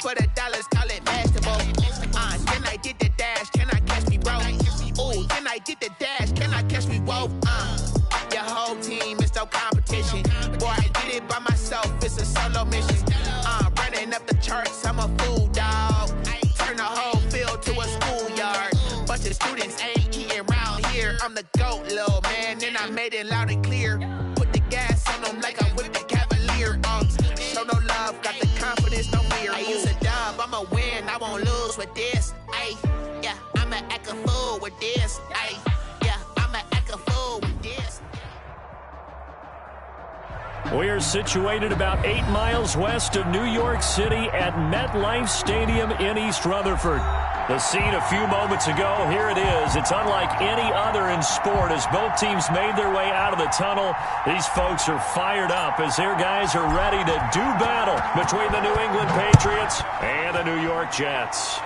For the dollars, call it basketball. Then I did the dash, can I catch me, bro? Ooh, then I did the dash, can I catch me, whoa? Your whole team is no competition. Boy, I did it by myself, it's a solo mission. Running up the charts, I'm a fool, dog. Turn the whole field to a schoolyard. Bunch of students ain't eating round here. I'm the GOAT, little man, and I made it loud and clear. Put the gas on them like I'm with the Cavalier. Show no love, got the confidence, no fear. I use a dub, I'ma win, I won't lose with this. Ay, yeah, I'ma act a fool with this. Ay, yeah, I'ma act a fool with this. We're situated about 8 miles west of New York City at MetLife Stadium in East Rutherford. The scene a few moments ago, here it is. It's unlike any other in sport as both teams made their way out of the tunnel. These folks are fired up as their guys are ready to do battle between the New England Patriots and the New York Jets.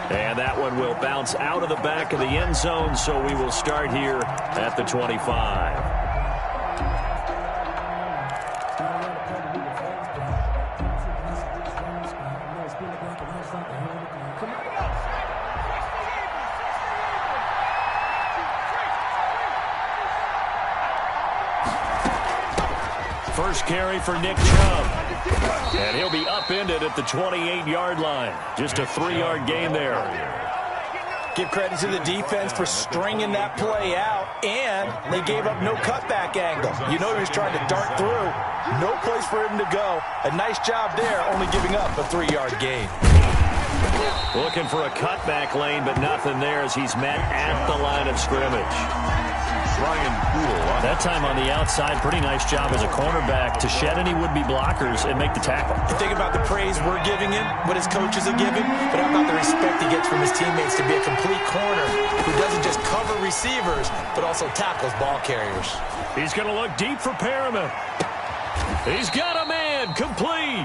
And that one will bounce out of the back of the end zone, so we will start here at the 25. First carry for Nick Chubb. And he'll be upended at the 28-yard line. Just a 3-yard gain there. Give credit to the defense for stringing that play out, and they gave up no cutback angle. You know he was trying to dart through. No place for him to go. A nice job there, only giving up a 3-yard gain. Looking for a cutback lane, but nothing there as he's met at the line of scrimmage. Brian Poole. That time on the outside, pretty nice job as a cornerback to shed any would-be blockers and make the tackle. You think about the praise we're giving him, what his coaches are giving, but how about the respect he gets from his teammates to be a complete corner who doesn't just cover receivers, but also tackles ball carriers. He's going to look deep for Perriman. He's got a man, complete.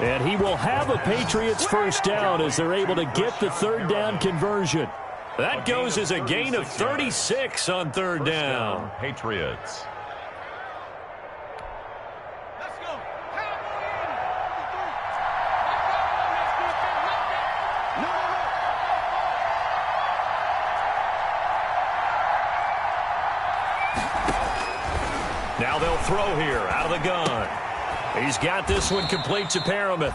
And he will have a Patriots first down as they're able to get the third down conversion. That goes as a gain of 36 on third down. Patriots. Let's go. Now they'll throw here out of the gun. He's got this one complete to Perriman.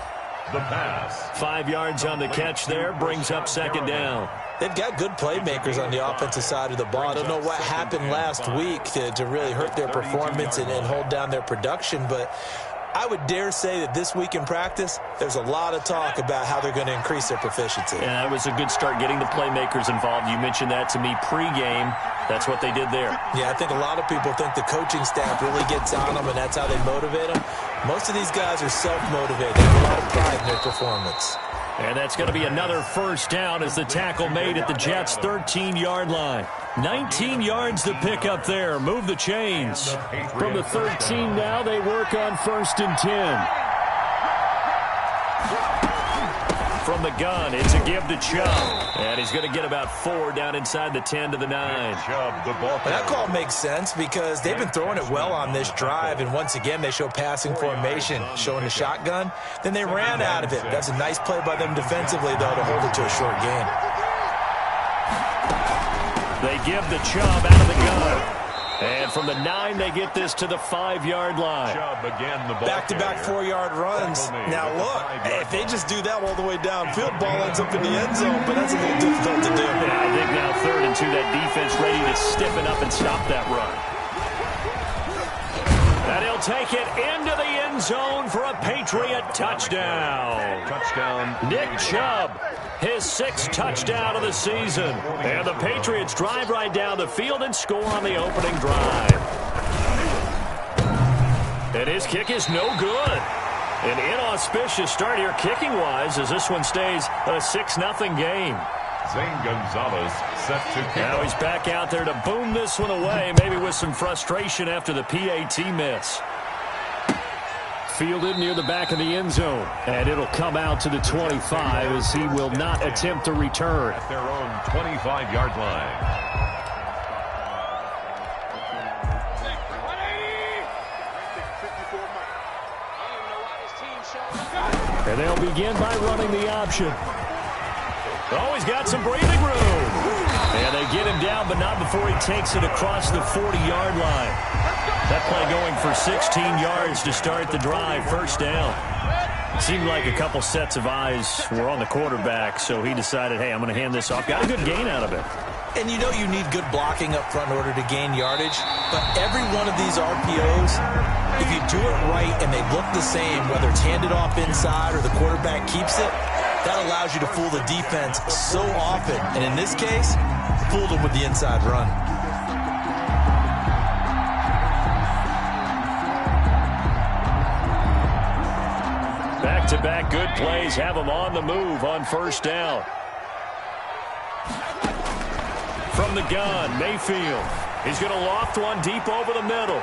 The pass. 5 yards on the catch there, brings up second down. They've got good playmakers on the offensive side of the ball. I don't know what happened last week to really hurt their performance and hold down their production, but I would dare say that this week in practice, there's a lot of talk about how they're going to increase their proficiency. And that was a good start getting the playmakers involved. You mentioned that to me pregame. That's what they did there. Yeah, I think a lot of people think the coaching staff really gets on them, and that's how they motivate them. Most of these guys are self-motivated. They have a lot of pride in their performance. And that's going to be another first down as the tackle made at the Jets' 13-yard line. 19 yards to pick up there. Move the chains. From the 13 now, they work on 1st and 10. From the gun, it's a give to Chubb. And he's going to get about 4 down inside the 10 to the 9. Chubb, the ball. That call makes sense because they've been throwing it well on this drive, and once again they show passing formation, showing the shotgun. Then they ran out of it. That's a nice play by them defensively, though, to hold it to a short gain. They give the Chubb out of the gun. And from the 9, they get this to the 5-yard line. Chubb again, the ball. Back-to-back 4-yard runs. Now, look, if they just do that all the way downfield, ball ends up in the end zone, but that's a little difficult to do. Yeah, I think now 3rd and 2, that defense ready to stiffen up and stop that run. And he'll take it into the end zone for a Patriot touchdown. Touchdown. Nick Chubb, his 6th touchdown of the season. And the Patriots drive right down the field and score on the opening drive. And his kick is no good. An inauspicious start here kicking-wise as this one stays a 6-0 game. Zane Gonzalez set to kick. Now he's back out there to boom this one away, maybe with some frustration after the PAT miss. Fielded near the back of the end zone, and it'll come out to the 25 as he will not attempt to return. At their own 25-yard line. And they'll begin by running the option. Oh, he's got some breathing room. And they get him down, but not before he takes it across the 40-yard line. That play going for 16 yards to start the drive. First down. Seemed like a couple sets of eyes were on the quarterback, so he decided, hey, I'm going to hand this off. Got a good gain out of it. And you know you need good blocking up front in order to gain yardage. But every one of these RPOs, if you do it right and they look the same, whether it's handed off inside or the quarterback keeps it, that allows you to fool the defense so often. And in this case, fooled them with the inside run. Back-to-back good plays have them on the move on first down. From the gun, Mayfield. He's going to loft one deep over the middle.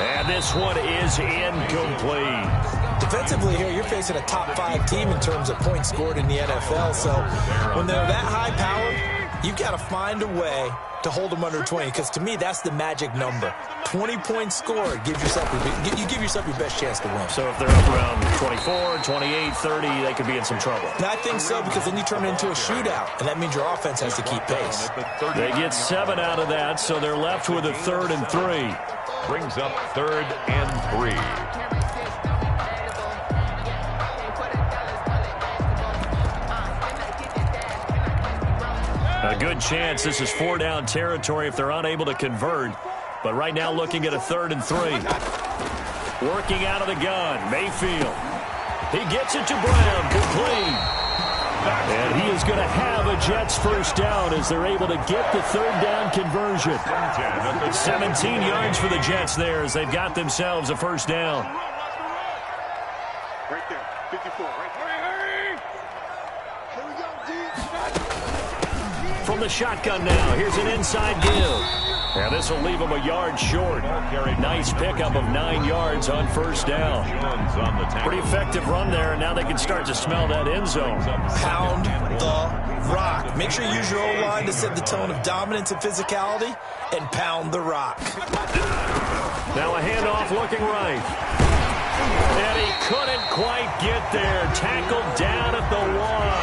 And this one is incomplete. Defensively here, you're facing a top-5 team in terms of points scored in the NFL. So when they're that high-powered, you've got to find a way to hold them under 20. Because to me, that's the magic number. 20 points scored, you give yourself your best chance to win. So if they're up around 24, 28, 30, they could be in some trouble. And I think so, because then you turn it into a shootout, and that means your offense has to keep pace. They get 7 out of that, so they're left with a 3rd and 3. Brings up 3rd and 3. A good chance this is 4-down territory if they're unable to convert. But right now looking at a 3rd and 3. Working out of the gun, Mayfield. He gets it to Brown, complete. And he is going to have a Jets first down as they're able to get the 3rd down conversion. 17 yards for the Jets there as they've got themselves a first down. Right there, 54, right there. Here we go, D. From the shotgun now, here's an inside give. And this will leave him a yard short. Nice pickup of 9 yards on first down. Pretty effective run there, and now they can start to smell that end zone. Pound the rock. Make sure you use your O-line to set the tone of dominance and physicality, and pound the rock. Now a handoff looking right. And he couldn't quite get there. Tackled down at the 1.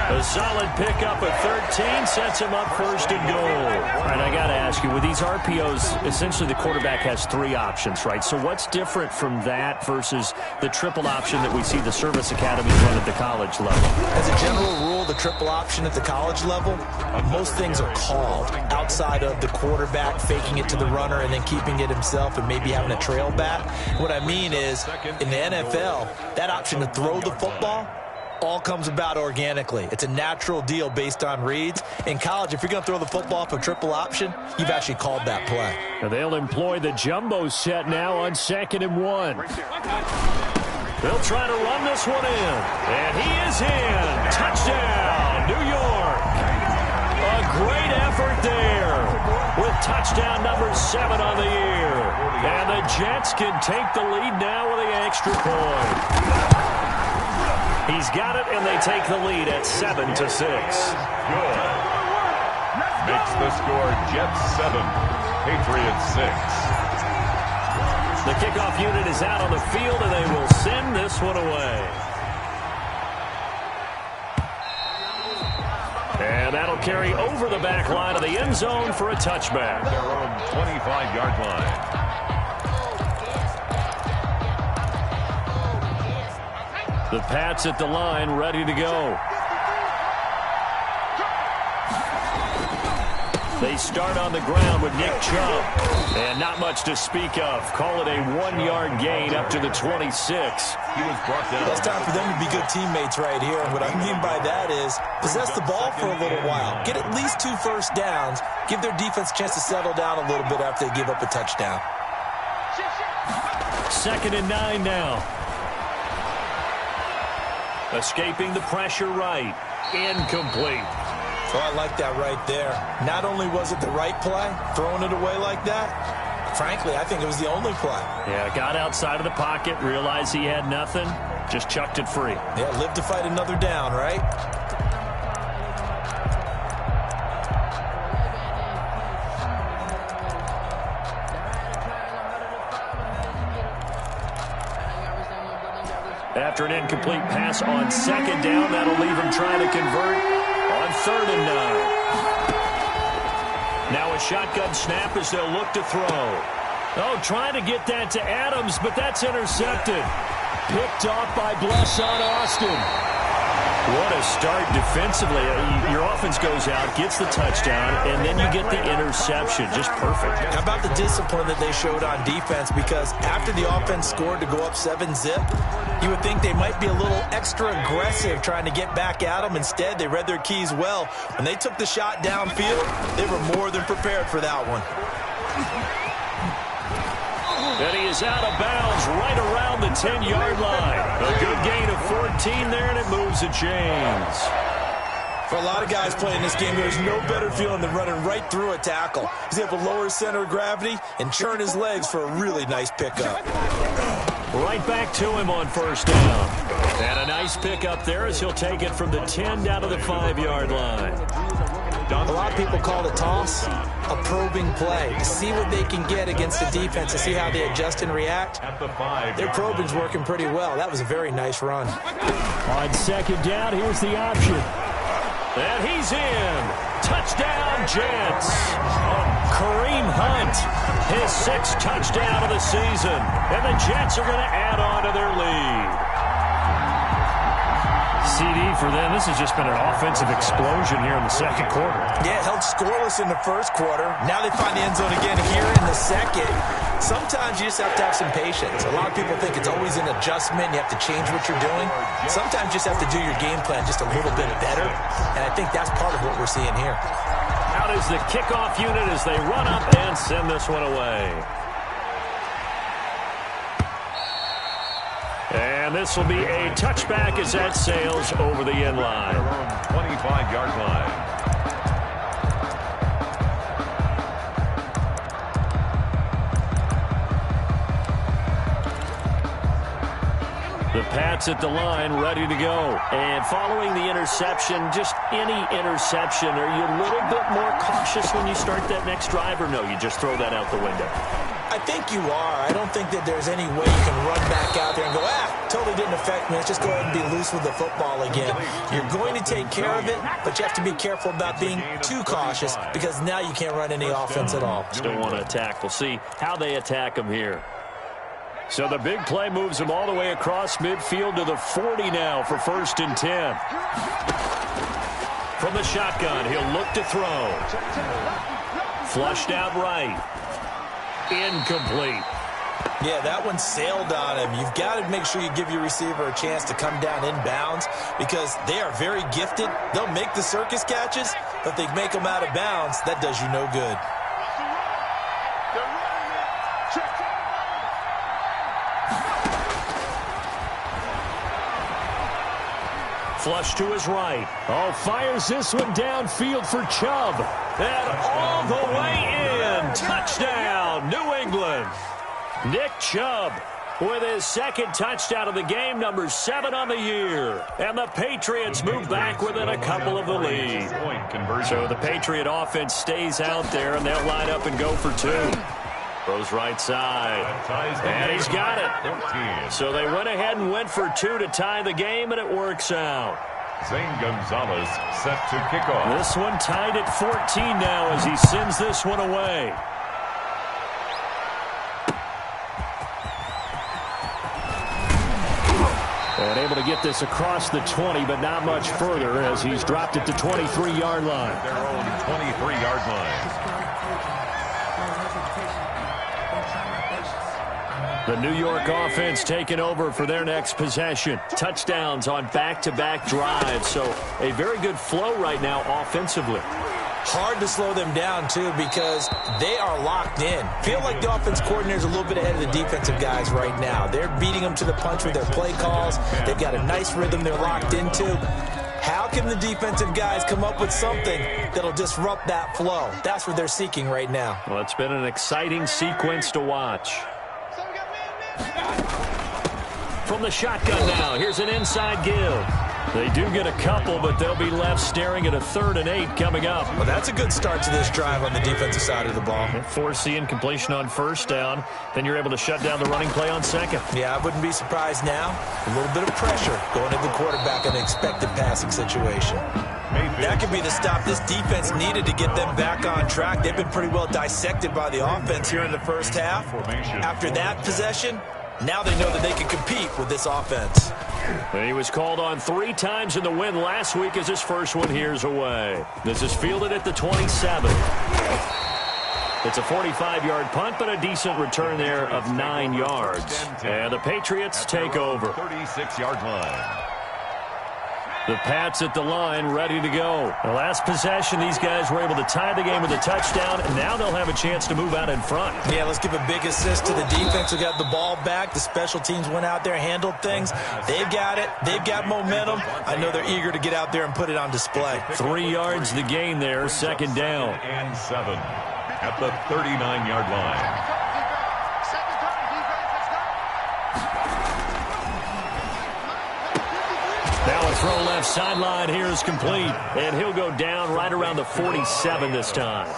A solid pickup at 13 sets him up first and goal. All right, I got to ask you, with these RPOs, essentially the quarterback has 3 options, right? So what's different from that versus the triple option that we see the service academies run at the college level? As a general rule, the triple option at the college level, most things are called outside of the quarterback faking it to the runner and then keeping it himself and maybe having a trail back. What I mean is, in the NFL, that option to throw the football all comes about organically. It's a natural deal based on reads. In college, if you're going to throw the football off a triple option, you've actually called that play. And they'll employ the jumbo set now on 2nd and 1. They'll try to run this one in. And he is in. Touchdown, New York. A great effort there with touchdown number 7 on the year. And the Jets can take the lead now with the extra point. He's got it, and they take the lead at 7-6. Good. Makes the score Jets 7, Patriots 6. The kickoff unit is out on the field, and they will send this one away. And that'll carry over the back line of the end zone for a touchback. Their own 25-yard line. The Pats at the line, ready to go. They start on the ground with Nick Chubb. And not much to speak of. Call it a 1-yard gain up to the 26. He was brought down. It's time for them to be good teammates right here. And what I mean by that is possess the ball for a little while. Get at least 2 first downs. Give their defense a chance to settle down a little bit after they give up a touchdown. 2nd and 9 now. Escaping the pressure right. Incomplete. Oh, I like that right there. Not only was it the right play, throwing it away like that, frankly, I think it was the only play. Yeah, got outside of the pocket, realized he had nothing, just chucked it free. Yeah, live to fight another down, right? After an incomplete pass on second down, that'll leave him trying to convert on 3rd and 9. Now a shotgun snap as they'll look to throw. Oh, trying to get that to Adams, but that's intercepted. Picked off by Blesson Austin. What a start defensively. Your offense goes out, gets the touchdown, and then you get the interception. Just perfect. How about the discipline that they showed on defense? Because after the offense scored to go up 7-zip, you would think they might be a little extra aggressive trying to get back at them. Instead, they read their keys well. When they took the shot downfield, they were more than prepared for that one. And he is out of bounds right around the 10-yard line. A good gain of 14 there, and it moves the chains. For a lot of guys playing this game, there's no better feeling than running right through a tackle. He's able to lower his center of gravity and churn his legs for a really nice pickup. Right back to him on 1st down. And a nice pickup there as he'll take it from the 10 down to the 5-yard line. A lot of people call it a toss, a probing play, to see what they can get against the defense, to see how they adjust and react. Their probing's working pretty well. That was a very nice run. On 2nd down, here's the option. And he's in. Touchdown, Jets. Kareem Hunt, his 6th touchdown of the season. And the Jets are going to add on to their lead. CD for them. This has just been an offensive explosion here in the 2nd quarter. Yeah, held scoreless in the 1st quarter. Now they find the end zone again here in the 2nd. Sometimes you just have to have some patience. A lot of people think it's always an adjustment. You have to change what you're doing. Sometimes you just have to do your game plan just a little bit better. And I think that's part of what we're seeing here. Out is the kickoff unit as they run up and send this one away. And this will be a touchback as that sails over the end line. 25-yard line. The Pats at the line, ready to go. And following the interception, just any interception, are you a little bit more cautious when you start that next drive, or no, you just throw that out the window? I think you are. I don't think that there's any way you can run back out there and go, totally didn't affect me. Let's just go ahead and be loose with the football again. You're going to take care of it, but you have to be careful about being too cautious because now you can't run any offense at all. Still want to attack. We'll see how they attack them here. So the big play moves them all the way across midfield to the 40 now for 1st and 10. From the shotgun, he'll look to throw. Flushed out right. Incomplete. Yeah, that one sailed on him. You've got to make sure you give your receiver a chance to come down inbounds because they are very gifted. They'll make the circus catches, but if they make them out of bounds, that does you no good. Flush to his right. Oh, fires this one downfield for Chubb. And all the way in. Touchdown, New England. Nick Chubb with his 2nd touchdown of the game, number 7 on the year. And the Patriots move back within a couple of the lead. So the Patriot offense stays out there, and they'll line up and go for 2. Throws right side. And he's got it. So they went ahead and went for 2 to tie the game, and it works out. Zane Gonzalez set to kick off. This one tied at 14 now as he sends this one away. And able to get this across the 20, but not much further as he's dropped it to 23-yard line. Their own 23-yard line. The New York offense taking over for their next possession. Touchdowns on back-to-back drives. So a very good flow right now offensively. Hard to slow them down, too, because they are locked in. Feel like the offense coordinator's a little bit ahead of the defensive guys right now. They're beating them to the punch with their play calls. They've got a nice rhythm they're locked into. How can the defensive guys come up with something that'll disrupt that flow? That's what they're seeking right now. Well, it's been an exciting sequence to watch. From the shotgun now, here's an inside give. They do get a couple, but they'll be left staring at a 3rd and 8 coming up. Well, that's a good start to this drive on the defensive side of the ball. Force the incompletion on 1st down. Then you're able to shut down the running play on 2nd. Yeah, I wouldn't be surprised now. A little bit of pressure going into the quarterback in an expected passing situation. That could be the stop this defense needed to get them back on track. They've been pretty well dissected by the offense here in the first half. After that possession, now they know that they can compete with this offense. He was called on 3 times in the win last week as his first one here's away. This is fielded at the 27. It's a 45-yard punt, but a decent return there of 9 yards. And the Patriots take over. 36-yard line. The Pats at the line, ready to go. The last possession, these guys were able to tie the game with a touchdown, and now they'll have a chance to move out in front. Yeah, let's give a big assist to the defense who got the ball back. The special teams went out there, handled things. They've got it. They've got momentum. I know they're eager to get out there and put it on display. 3 yards the gain there, 2nd down. And 7 at the 39-yard line. Now a throw left sideline here is complete, and he'll go down right around the 47 this time.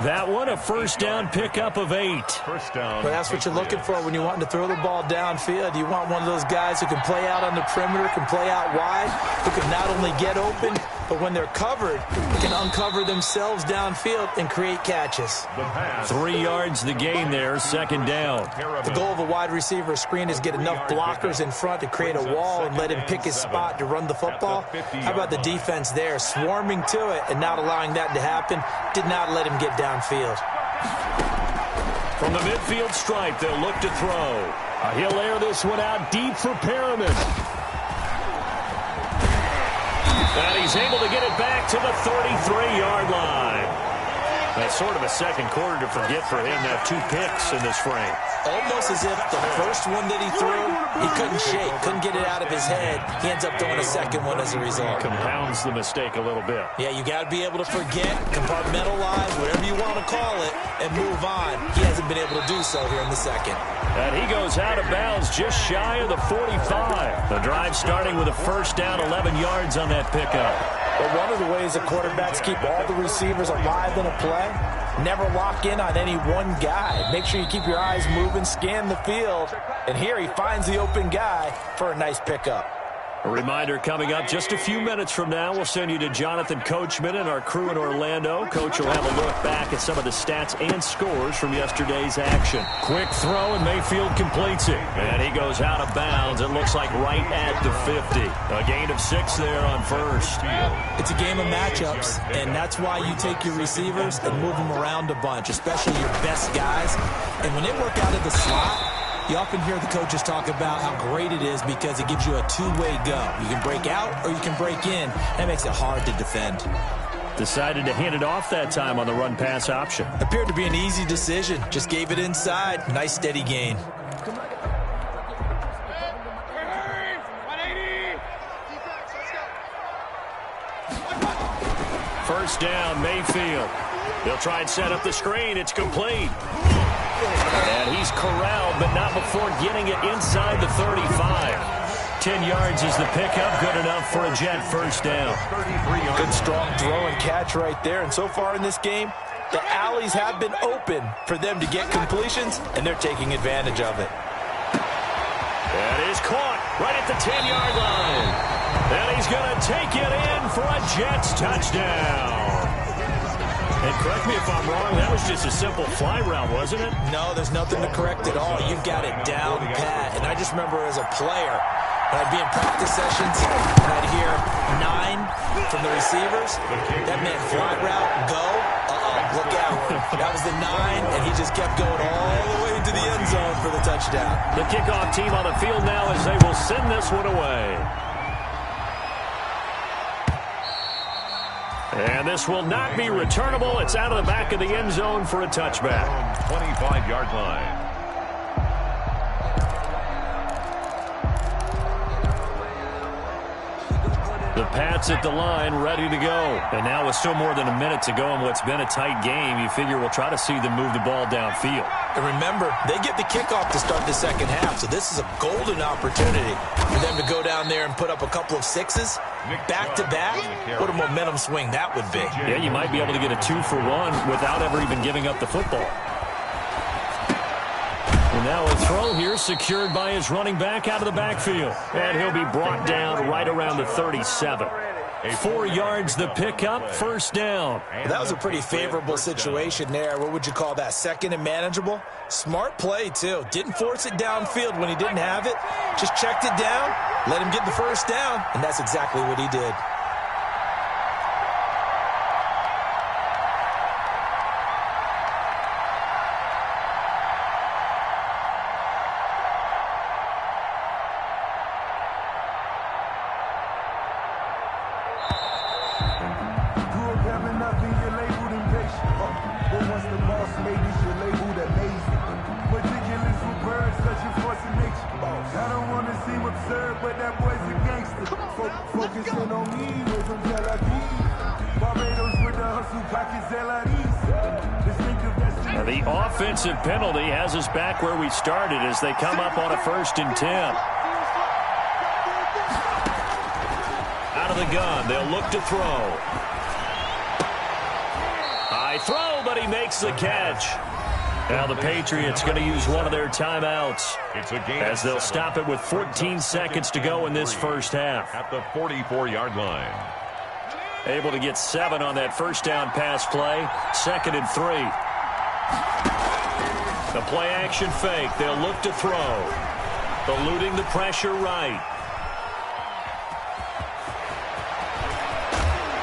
That one, a 1st down pickup of 8. First down. But that's what you're looking for when you want to throw the ball downfield. You want one of those guys who can play out on the perimeter, can play out wide, who can not only get open, but when they're covered, can uncover themselves downfield and create catches. 3 yards the gain there, 2nd down. The goal of a wide receiver screen is get enough blockers in front to create a wall and let him pick his spot to run the football. How about the defense there, swarming to it and not allowing that to happen? Did not let him get downfield. From the midfield stripe, they'll look to throw. He'll air this one out deep for Perriman. And he's able to get it back to the 33-yard line. That's sort of a second quarter to forget for him to have 2 picks in this frame. Almost as if the first one that he threw, he couldn't shake, couldn't get it out of his head. He ends up throwing a second one as a result. Compounds the mistake a little bit. Yeah, you got to be able to forget, compartmentalize, whatever you want to call it, and move on. He hasn't been able to do so here in the second. And he goes out of bounds just shy of the 45. The drive starting with a 1st down, 11 yards on that pickup. But one of the ways that quarterbacks keep all the receivers alive in a play, never lock in on any one guy. Make sure you keep your eyes moving, scan the field. And here he finds the open guy for a nice pickup. A reminder coming up just a few minutes from now. We'll send you to Jonathan Coachman and our crew in Orlando. Coach will have a look back at some of the stats and scores from yesterday's action. Quick throw, and Mayfield completes it. And he goes out of bounds. It looks like right at the 50. A gain of 6 there on 1st. It's a game of matchups, and that's why you take your receivers and move them around a bunch, especially your best guys. And when they work out of the slot, you often hear the coaches talk about how great it is because it gives you a two-way go. You can break out or you can break in. That makes it hard to defend. Decided to hand it off that time on the run-pass option. Appeared to be an easy decision. Just gave it inside. Nice steady gain. First down, Mayfield. They'll try and set up the screen. It's complete. And he's corralled, but not before getting it inside the 35. 10 yards is the pickup. Good enough for a Jet 1st down. Good strong throw and catch right there. And so far in this game, the alleys have been open for them to get completions, and they're taking advantage of it. That is caught right at the 10-yard line. And he's going to take it in for a Jets touchdown. And correct me if I'm wrong, that was just a simple fly route, wasn't it? No, there's nothing to correct at all. You've got it down pat. And I just remember as a player, when I'd be in practice sessions, and I'd hear 9 from the receivers. That meant fly route, go. Look out. That was the 9, and he just kept going all the way into the end zone for the touchdown. The kickoff team on the field now as they will send this one away. And this will not be returnable. It's out of the back of the end zone for a touchback. 25-yard line. The Pats at the line, ready to go. And now with still more than a minute to go in what's been a tight game, you figure we'll try to see them move the ball downfield. And remember, they get the kickoff to start the second half, so this is a golden opportunity for them to go down there and put up a couple of sixes back-to-back. What a momentum swing that would be. Yeah, you might be able to get a 2-for-1 without ever even giving up the football. And now a throw here secured by his running back out of the backfield. And he'll be brought down right around the 37. 4 yards the pickup, first down. Well, that was a pretty favorable situation there. What would you call that? Second and manageable? Smart play, too. Didn't force it downfield when he didn't have it. Just checked it down, let him get the first down, and that's exactly what he did. The offensive penalty has us back where we started as they come up on a 1st and 10. Out of the gun, they'll look to throw. High throw, but he makes the catch. Now the Patriots going to use one of their timeouts as they'll stop it with 14 seconds to go in this first half. At the 44-yard line. Able to get 7 on that first down pass play. 2nd and 3. The play action fake. They'll look to throw. Eluding the pressure right.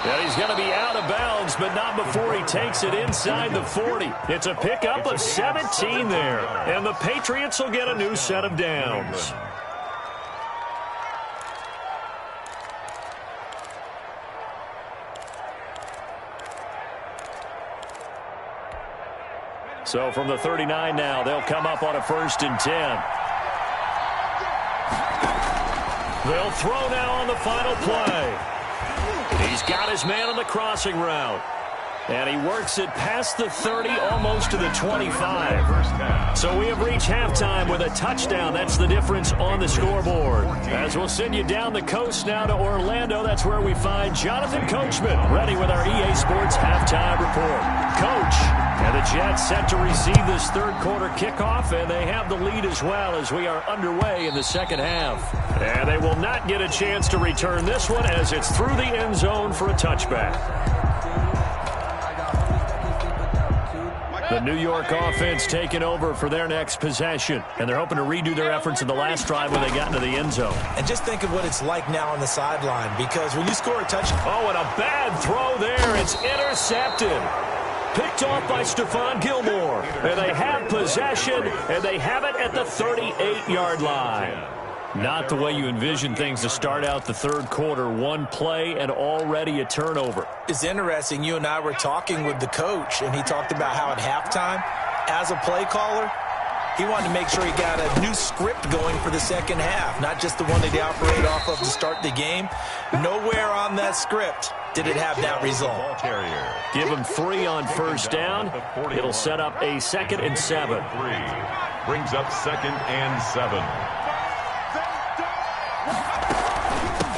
And he's going to be out of bounds, but not before he takes it inside the 40. It's a pickup of 17 there. And the Patriots will get a new set of downs. So from the 39 now, they'll come up on a 1st and 10. They'll throw now on the final play. He's got his man on the crossing route. And he works it past the 30, almost to the 25. So we have reached halftime with a touchdown. That's the difference on the scoreboard. As we'll send you down the coast now to Orlando, that's where we find Jonathan Coachman, ready with our EA Sports halftime report. Coach, and the Jets set to receive this third quarter kickoff, and they have the lead as well as we are underway in the second half. And they will not get a chance to return this one as it's through the end zone for a touchback. The New York offense taking over for their next possession. And they're hoping to redo their efforts in the last drive when they got into the end zone. And just think of what it's like now on the sideline, because when you score a touchdown. Oh, and a bad throw there. It's intercepted. Picked off by Stephon Gilmore. And they have possession, and they have it at the 38-yard line. Not the way you envision things to start out the third quarter. One play and already a turnover. It's interesting. You and I were talking with the coach, and he talked about how at halftime, as a play caller, he wanted to make sure he got a new script going for the second half, not just the one that he operated off of to start the game. Nowhere on that script did it have that result. Give him 3 on first down. It'll set up a 2nd and 7. Brings up 2nd and 7.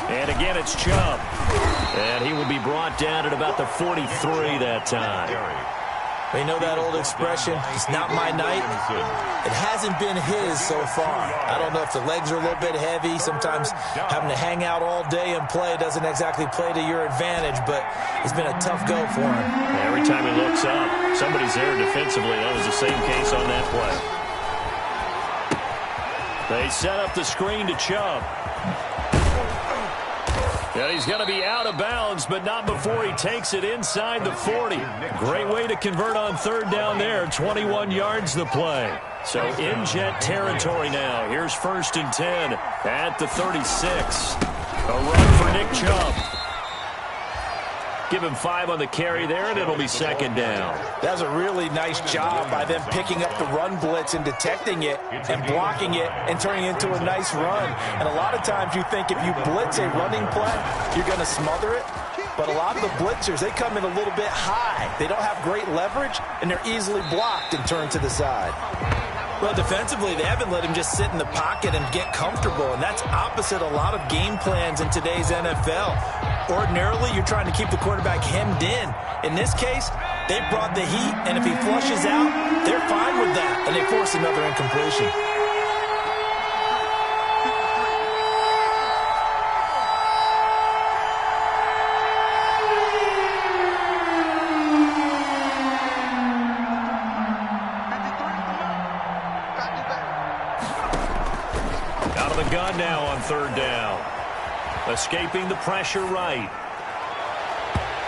And again, it's Chubb. And he will be brought down at about the 43 that time. You know that old expression, it's not my night? It hasn't been his so far. I don't know if the legs are a little bit heavy. Sometimes having to hang out all day and play doesn't exactly play to your advantage, but it's been a tough go for him. Every time he looks up, somebody's there defensively. That was the same case on that play. They set up the screen to Chubb. And he's going to be out of bounds, but not before he takes it inside the 40. Great way to convert on third down there. 21 yards the play. So in Jet territory now. Here's 1st and 10 at the 36. A run for Nick Chubb. Give him 5 on the carry there, and it'll be 2nd down. That was a really nice job by them picking up the run blitz and detecting it and blocking it and turning it into a nice run. And a lot of times you think if you blitz a running play, you're going to smother it. But a lot of the blitzers, they come in a little bit high. They don't have great leverage, and they're easily blocked and turned to the side. Well, defensively, they haven't let him just sit in the pocket and get comfortable, and that's opposite a lot of game plans in today's NFL. Ordinarily, you're trying to keep the quarterback hemmed in. In this case, they brought the heat, and if he flushes out, they're fine with that, and they force another incompletion. Out of the gun now on third down. Escaping the pressure right.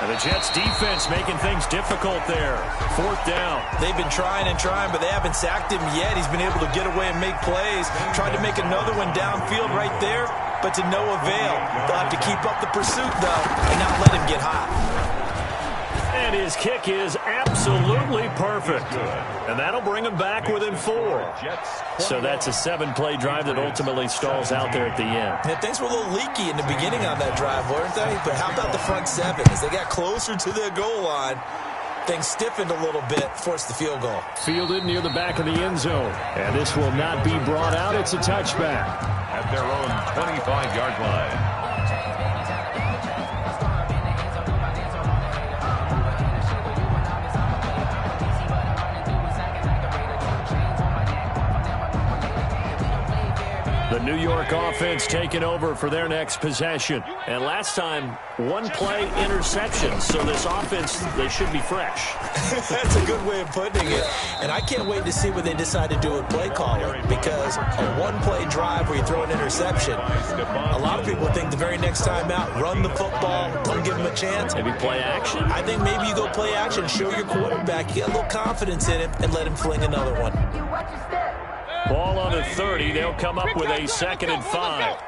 And the Jets defense making things difficult there. Fourth down. They've been trying and trying, but they haven't sacked him yet. He's been able to get away and make plays. Tried to make another one downfield right there, but to no avail. They'll have to keep up the pursuit, though, and not let him get hot. And his kick is absolutely perfect. And that'll bring him back within 4. So that's a 7-play drive that ultimately stalls out there at the end. Yeah, things were a little leaky in the beginning on that drive, weren't they? But how about the front 7? As they got closer to their goal line, things stiffened a little bit, forced the field goal. Fielded near the back of the end zone. And this will not be brought out. It's a touchback. At their own 25-yard line. The New York offense taking over for their next possession. And last time, 1-play interception. So this offense, they should be fresh. That's a good way of putting it. And I can't wait to see what they decide to do with play calling, because a 1-play drive where you throw an interception, a lot of people think the very next time out, run the football, don't give them a chance. Maybe play action? I think maybe you go play action, show your quarterback, get a little confidence in him, and let him fling another one. Ball on the 30. They'll come up with a 2nd and 5.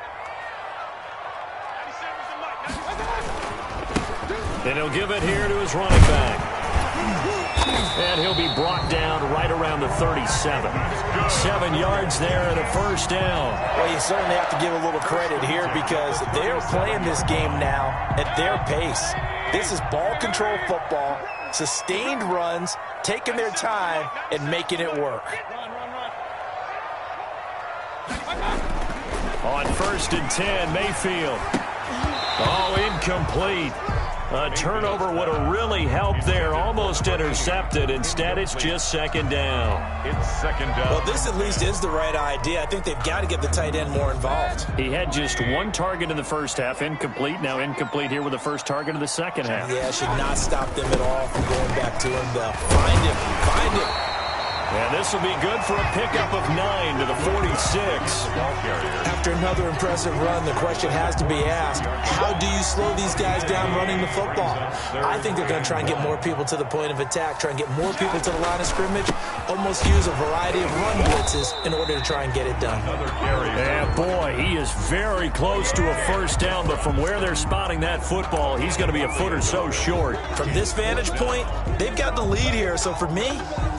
And he'll give it here to his running back. And he'll be brought down right around the 37. 7 yards there and a first down. Well, you certainly have to give a little credit here, because they're playing this game now at their pace. This is ball control football, sustained runs, taking their time, and making it work. On 1st and 10, Mayfield. Oh, incomplete. A turnover would have really helped there. Almost intercepted. Instead, it's just 2nd down. It's 2nd down. Well, this at least is the right idea. I think they've got to get the tight end more involved. He had just 1 target in the first half. Incomplete. Now incomplete here with the first target of the second half. Yeah, should not stop them at all from going back to him, though. Find him. Find him. And this will be good for a pickup of 9 to the 46. After another impressive run, the question has to be asked, how do you slow these guys down running the football? I think they're going to try and get more people to the point of attack, try and get more people to the line of scrimmage, almost use a variety of run blitzes in order to try and get it done. And boy, he is very close to a first down, but from where they're spotting that football, he's going to be a foot or so short. From this vantage point, they've got the lead here, so for me,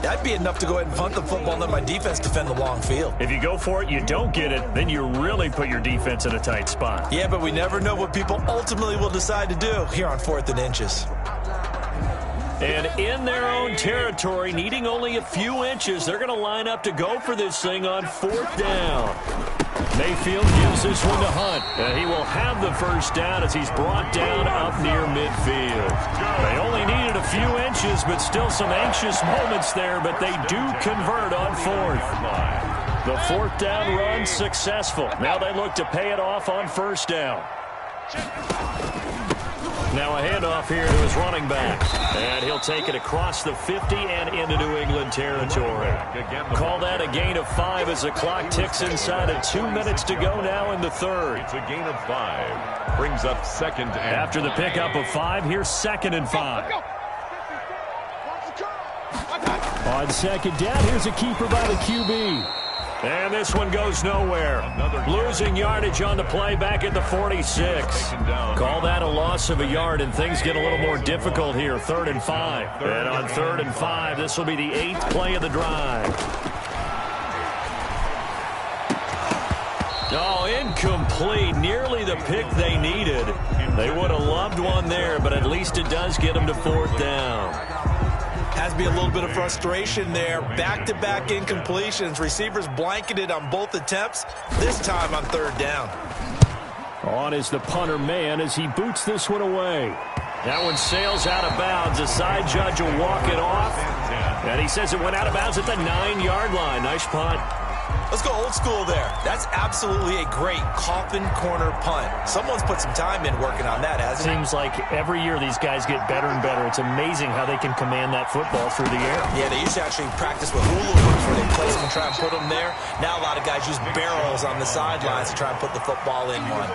that'd be enough to go ahead and punt the football and let my defense defend the long field. If you go for it, you don't get it, then you really put your defense in a tight spot. Yeah, but we never know what people ultimately will decide to do here on 4th and inches. And in their own territory, needing only a few inches, they're going to line up to go for this thing on 4th down. Mayfield gives this one to Hunt, and he will have the first down as he's brought down up near midfield. They only needed a few inches, but still some anxious moments there, but they do convert on 4th. The 4th down run successful. Now they look to pay it off on 1st down. Now a handoff here to his running back. And he'll take it across the 50 and into New England territory. Call that a gain of 5 as the clock ticks inside of 2 minutes to go now in the 3rd. It's a gain of 5. Brings up 2nd and After the pickup of 5, here's 2nd and 5. On 2nd down, here's a keeper by the QB. And this one goes nowhere. Losing yardage on the play back at the 46. Call that a loss of a yard, and things get a little more difficult here. 3rd and 5. And on 3rd and 5, this will be the 8th play of the drive. Oh, Incomplete. Nearly the pick they needed. They would have loved one there, but at least it does get them to 4th down. Has to be a little bit of frustration there. Back-to-back incompletions. Receivers blanketed on both attempts, this time on 3rd down. On is the punter man as he boots this one away. That one sails out of bounds. The side judge will walk it off. And he says it went out of bounds at the 9-yard line. Nice punt. Let's go old school there. That's absolutely a great coffin corner punt. Someone's put some time in working on that, hasn't it? Seems like every year these guys get better and better. It's amazing how they can command that football through the air. Yeah, they used to actually practice with hula hoops where they place them and try and put them there. Now a lot of guys use barrels on the sidelines to try and put the football in one.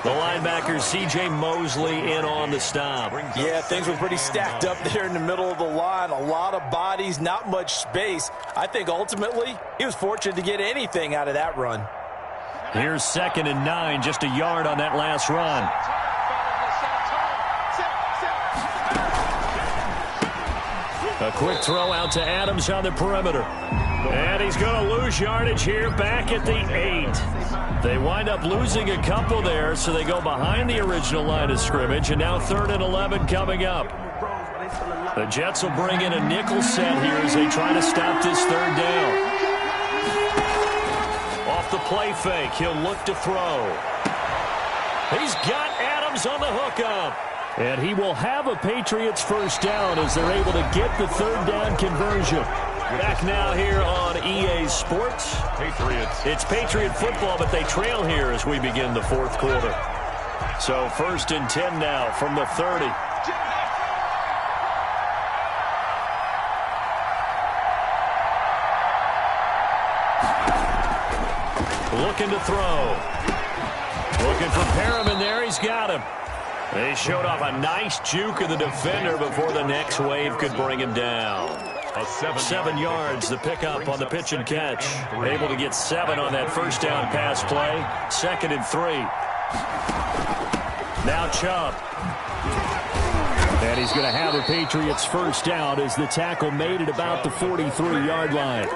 The linebacker, C.J. Mosley, in on the stop. Yeah, things were pretty stacked up there in the middle of the line. A lot of bodies, not much space. I think ultimately he was fortunate to get anything out of that run. Here's 2nd and 9, just a yard on that last run. A quick throw out to Adams on the perimeter. And he's going to lose yardage here back at the 8. They wind up losing a couple there, so they go behind the original line of scrimmage, and now 3rd and 11 coming up. The Jets will bring in a nickel set here as they try to stop this 3rd down. Off the play fake, he'll look to throw. He's got Adams on the hookup. And he will have a Patriots 1st down as they're able to get the 3rd down conversion. Back now here on EA Sports. Patriots. It's Patriot football, but they trail here as we begin the 4th quarter. So 1st and 10 now from the 30. Looking to throw. Looking for Perriman there. He's got him. They showed off a nice juke of the defender before the next wave could bring him down. 7 yards, the pickup on the pitch and catch. Able to get 7 on that 1st down pass play. 2nd and 3. Now Chubb. And he's going to have a Patriots 1st down as the tackle made at about the 43-yard line.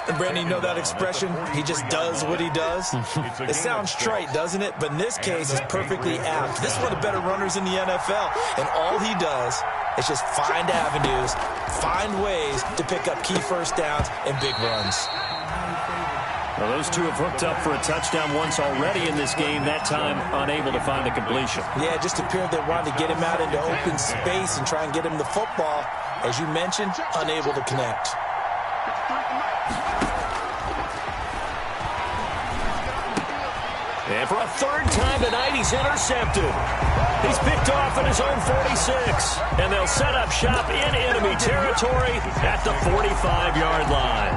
And Brandon, you know that expression? He just does what he does. It sounds trite, doesn't it? But in this case, it's perfectly apt. This is one of the better runners in the NFL. And all he does is just find avenues, find ways to pick up key 1st downs and big runs. Well, those two have hooked up for a touchdown once already in this game, that time unable to find the completion. Yeah, it just appeared they wanted to get him out into open space and try and get him the football. As you mentioned, unable to connect. And for a 3rd time tonight, he's intercepted. He's picked off at his own 46. And they'll set up shop in enemy territory at the 45-yard line.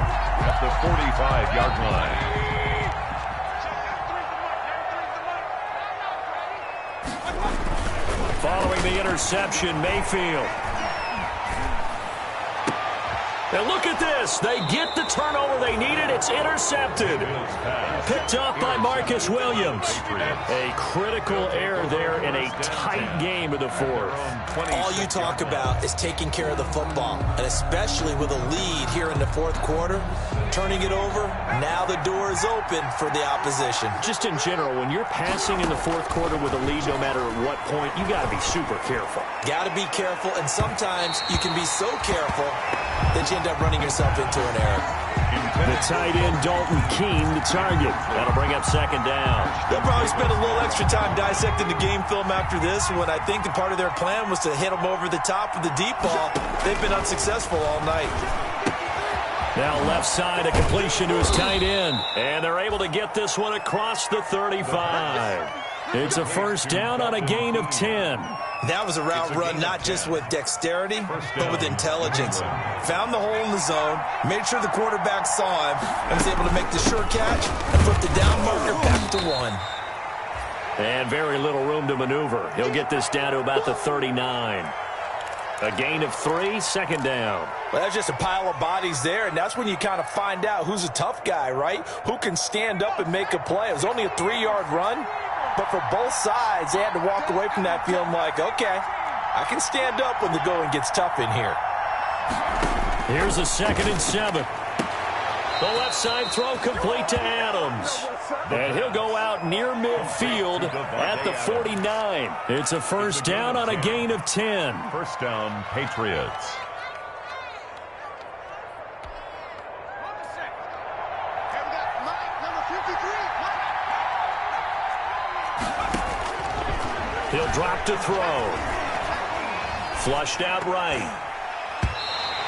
At the 45-yard line. Following the interception, Mayfield. And look at this. They get the turnover they needed. It's intercepted. Picked off by Marcus Williams. A critical error there in a tight game of the 4th. All you talk about is taking care of the football, and especially with a lead here in the 4th quarter. Turning it over, now the door is open for the opposition. Just in general, when you're passing in the 4th quarter with a lead, no matter at what point, you got to be super careful. Got to be careful, and sometimes you can be so careful that you end up running yourself into an error. The tight end, Dalton Keene, the target. That'll bring up 2nd down. They'll probably spend a little extra time dissecting the game film after this, when I think the part of their plan was to hit them over the top of the deep ball. They've been unsuccessful all night. Now left side, a completion to his tight end. And they're able to get this one across the 35. It's a 1st down on a gain of 10. That was a route run not just with dexterity, but with intelligence. Found the hole in the zone, made sure the quarterback saw him, and was able to make the sure catch and flip the down marker back to 1. And very little room to maneuver. He'll get this down to about the 39. A gain of 3, 2nd down. Well, that's just a pile of bodies there, and that's when you kind of find out who's a tough guy, right? Who can stand up and make a play. It was only a 3-yard run, but for both sides, they had to walk away from that feeling like, okay, I can stand up when the going gets tough in here. Here's a 2nd and 7. The left side throw complete to Adams. And he'll go out near midfield at the 49. It's a first down on a gain of 10. First down, Patriots. He'll drop to throw. Flushed out right.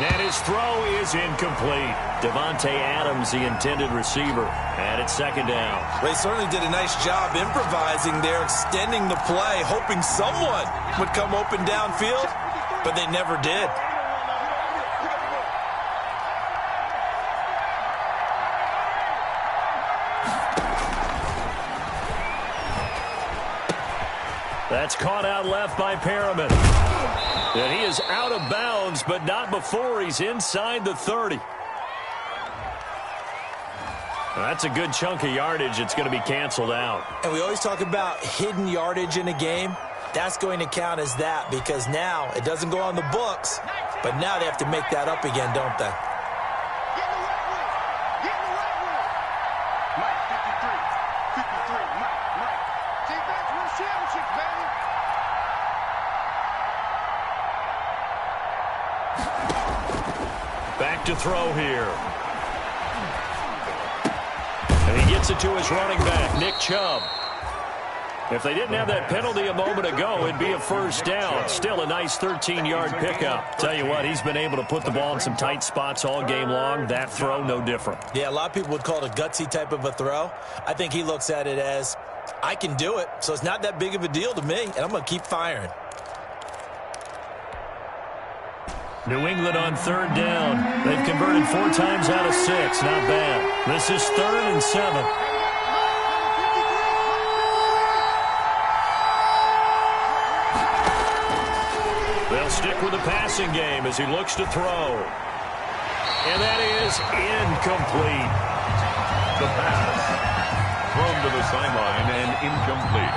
And his throw is incomplete. Davante Adams, the intended receiver. And it's second down. They certainly did a nice job improvising there, extending the play, hoping someone would come open downfield, but they never did. That's caught out left by Perriman. And he is out of bounds, but not before he's inside the 30. That's a good chunk of yardage. It's going to be canceled out. And we always talk about hidden yardage in a game. That's going to count as that because now it doesn't go on the books, but now they have to make that up again, don't they? Back to throw here. And he gets it to his running back, Nick Chubb. If they didn't have that penalty a moment ago, it'd be a first down. Still a nice 13-yard pickup. Tell you what, he's been able to put the ball in some tight spots all game long. That throw, no different. Yeah, a lot of people would call it a gutsy type of a throw. I think he looks at it as, I can do it, so it's not that big of a deal to me, and I'm going to keep firing. New England on third down. They've converted 4 times out of 6. Not bad. This is 3rd and 7. They'll stick with the passing game as he looks to throw. And that is incomplete. The pass. Thrown to the sideline and incomplete.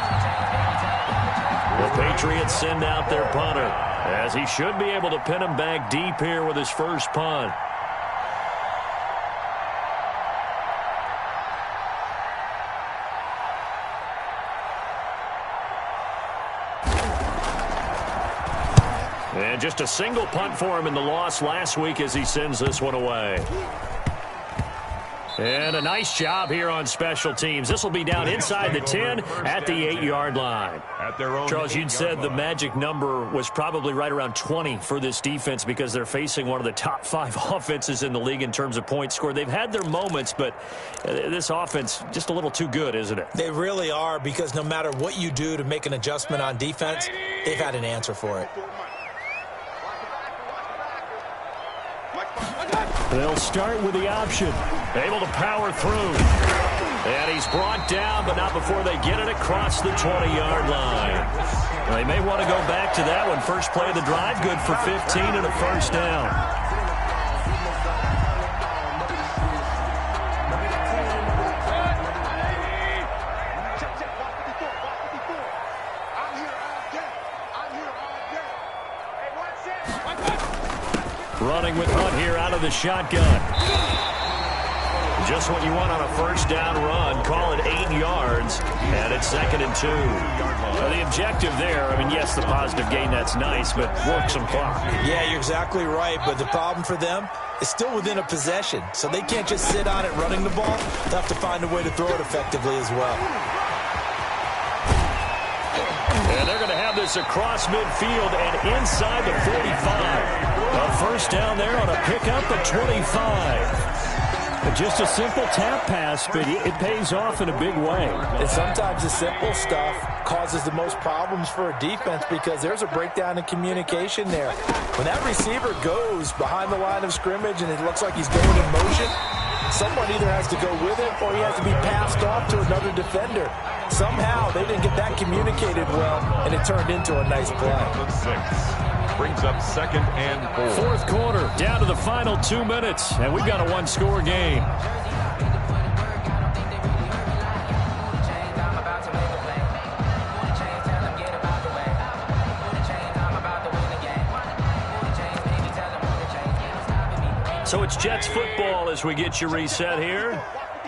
The Patriots send out their punter, as he should be able to pin him back deep here with his first punt. And just a single punt for him in the loss last week as he sends this one away. And a nice job here on special teams. This will be down inside the 10 at the 8-yard line. At their own Charles, you'd said the magic number was probably right around 20 for this defense because they're facing one of the top 5 offenses in the league in terms of points scored. They've had their moments, but this offense just a little too good, isn't it? They really are, because no matter what you do to make an adjustment on defense, they've had an answer for it. They'll start with the option. Able to power through. And he's brought down, but not before they get it across the 20-yard line. They may want to go back to that one. First play of the drive, good for 15 and a first down. Running with Hunt here out of the shotgun. Just what you want on a first down run. Call it 8 yards, and it's 2nd and 2. The objective there, I mean, yes, the positive gain, that's nice, but work some clock. Yeah, you're exactly right, but the problem for them is still within a possession, so they can't just sit on it running the ball. They'll have to find a way to throw it effectively as well. And they're going to have this across midfield and inside the 45. A first down there on a pickup at 25. Just a simple tap pass, but it pays off in a big way. And sometimes the simple stuff causes the most problems for a defense because there's a breakdown in communication there. When that receiver goes behind the line of scrimmage and it looks like he's going in motion, someone either has to go with him or he has to be passed off to another defender. Somehow they didn't get that communicated well, and it turned into a nice play. 6. Brings up 2nd and 4. Fourth quarter, down to the final 2 minutes, and we've got a one-score game. So it's Jets football as we get you reset here.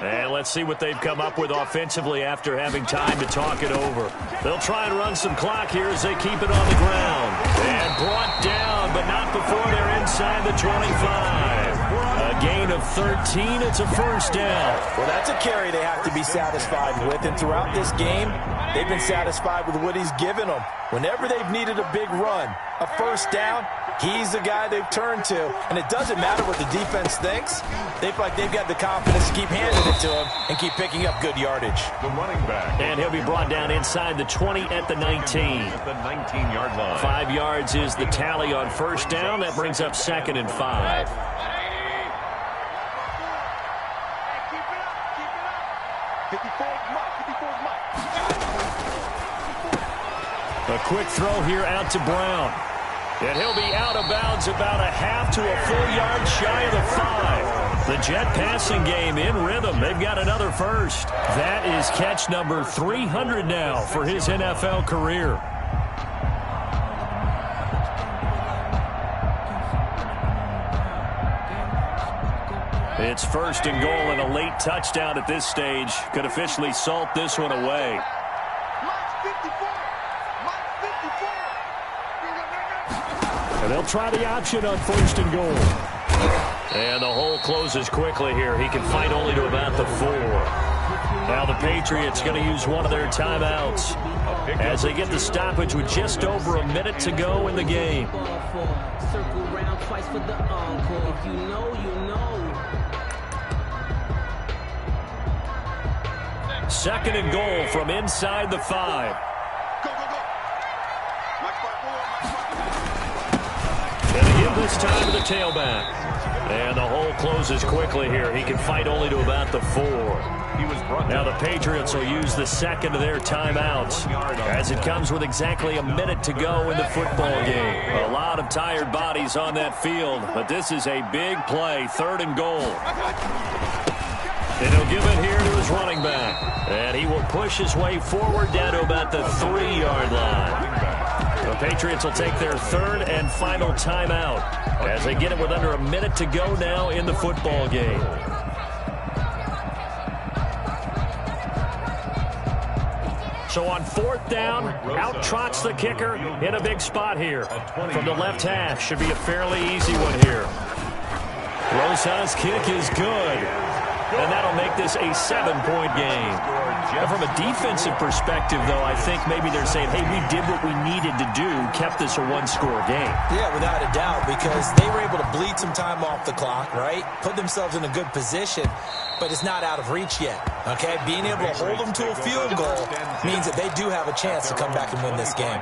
And let's see what they've come up with offensively after having time to talk it over. They'll try and run some clock here as they keep it on the ground. And brought down, but not before they're inside the 25. A gain of 13. It's a first down. Well, that's a carry they have to be satisfied with. And throughout this game, they've been satisfied with what he's given them. Whenever they've needed a big run, a first down, he's the guy they've turned to. And it doesn't matter what the defense thinks. They feel like they've got the confidence to keep handing it to him and keep picking up good yardage. The running back. And he'll be brought down inside the 20 at the 19. At the 19-yard line. 5 yards is the tally on first down. That brings up 2nd and 5. A quick throw here out to Brown. And he'll be out of bounds about a half to a full yard shy of the 5. The Jet passing game in rhythm. They've got another first. That is catch number 300 now for his NFL career. It's 1st and goal, and a late touchdown at this stage could officially salt this one away. And they'll try the option on 1st and goal. And the hole closes quickly here. He can fight only to about the 4. Now the Patriots going to use one of their timeouts as they get the stoppage with just over a minute to go in the game. Circle round twice for the encore. If you know, you know. 2nd and goal from inside the 5. And they give this time to the tailback. And the hole closes quickly here. He can fight only to about the 4. Now the Patriots will use the 2nd of their timeouts as it comes with exactly a minute to go in the football game. A lot of tired bodies on that field, but this is a big play. 3rd and goal. And he'll give it here to his running back. And he will push his way forward down to about the 3-yard line. The Patriots will take their 3rd and final timeout as they get it with under a minute to go now in the football game. So on 4th down, out trots the kicker in a big spot here. From the left half, should be a fairly easy one here. Rosas' kick is good. And that'll make this a 7-point game. And from a defensive perspective, though, I think maybe they're saying, hey, we did what we needed to do, kept this a 1-score game. Yeah, without a doubt, because they were able to bleed some time off the clock, right? Put themselves in a good position, but it's not out of reach yet, okay? Being able to hold them to a field goal means that they do have a chance to come back and win this game.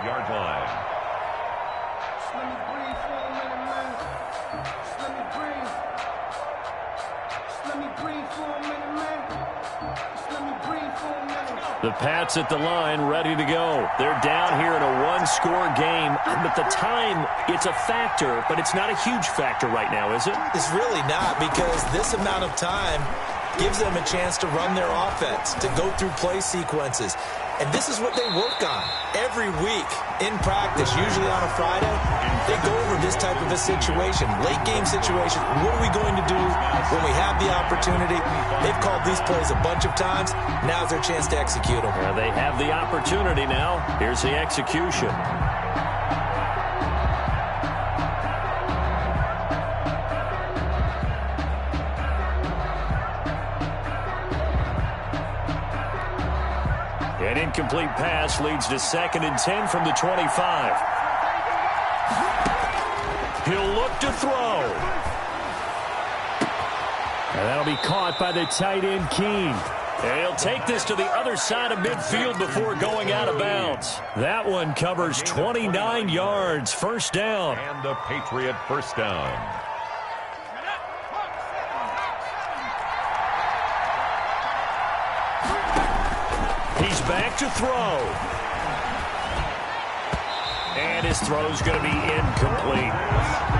The Pats at the line, ready to go. They're down here in a 1-score game. But the time, it's a factor, but it's not a huge factor right now, is it? It's really not, because this amount of time gives them a chance to run their offense, to go through play sequences. And this is what they work on every week in practice, usually on a Friday. They go over this type of a situation, late game situation. What are we going to do when we have the opportunity? They've called these plays a bunch of times. Now's their chance to execute them. They have the opportunity now. Here's the execution. An incomplete pass leads to 2nd and 10 from the 25. He'll look to throw. And that'll be caught by the tight end, Keene. And he'll take this to the other side of midfield before going out of bounds. That one covers 29 yards. First down. And the Patriot first down. He's back to throw. And his throw's going to be incomplete.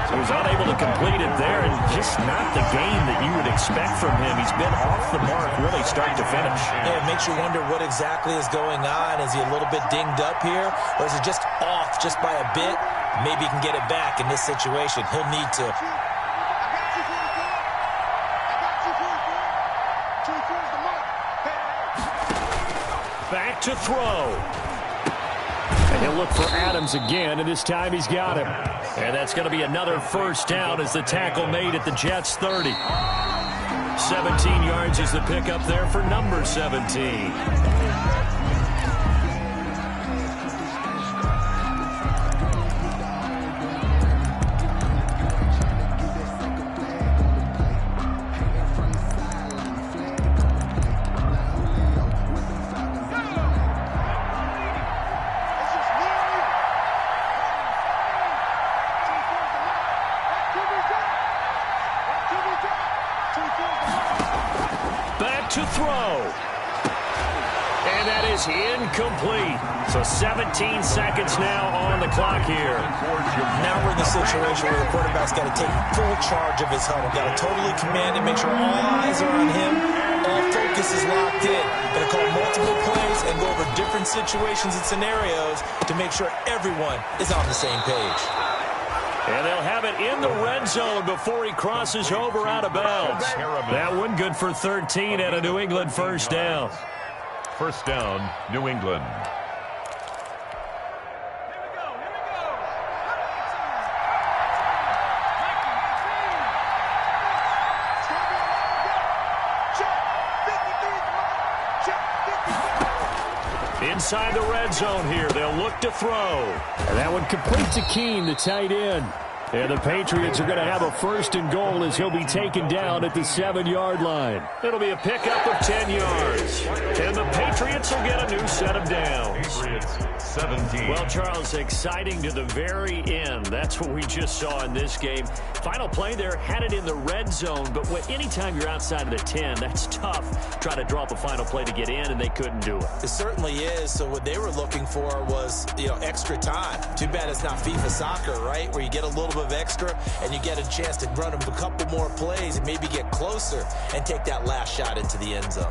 So he's unable to complete it there, and just not the game that you would expect from him. He's been off the mark really start to finish. Yeah, it makes you wonder what exactly is going on. Is he a little bit dinged up here, or is it just off just by a bit? Maybe he can get it back in this situation. He'll need to. to throw. And he'll look for Adams again, and this time he's got him. And that's going to be another first down as the tackle made at the Jets' 30. 17 yards is the pickup there for number 17. Back to throw. And that is incomplete. So 17 seconds now on the clock here. Now we're in the situation where the quarterback's got to take full charge of his huddle. Got to totally command and make sure all eyes are on him. All focus is locked in. Going to call multiple plays and go over different situations and scenarios to make sure everyone is on the same page. And they'll have it in the red zone before he crosses over out of bounds. That one good for 13 and a New England first down. First down, New England. Inside the red zone here, they'll look to throw. And that one complete to Keene, the tight end. And the Patriots are going to have a first and goal as he'll be taken down at the 7-yard line. It'll be a pickup of 10 yards. And the Patriots will get a new set of downs. Patriots 17. Well, Charles, exciting to the very end. That's what we just saw in this game. Final play there, had it in the red zone, but anytime you're outside of the 10, that's tough. Try to draw up a final play to get in, and they couldn't do it. It certainly is. So what they were looking for was, extra time. Too bad it's not FIFA soccer, right, where you get a little bit of extra and you get a chance to run a couple more plays and maybe get closer and take that last shot into the end zone.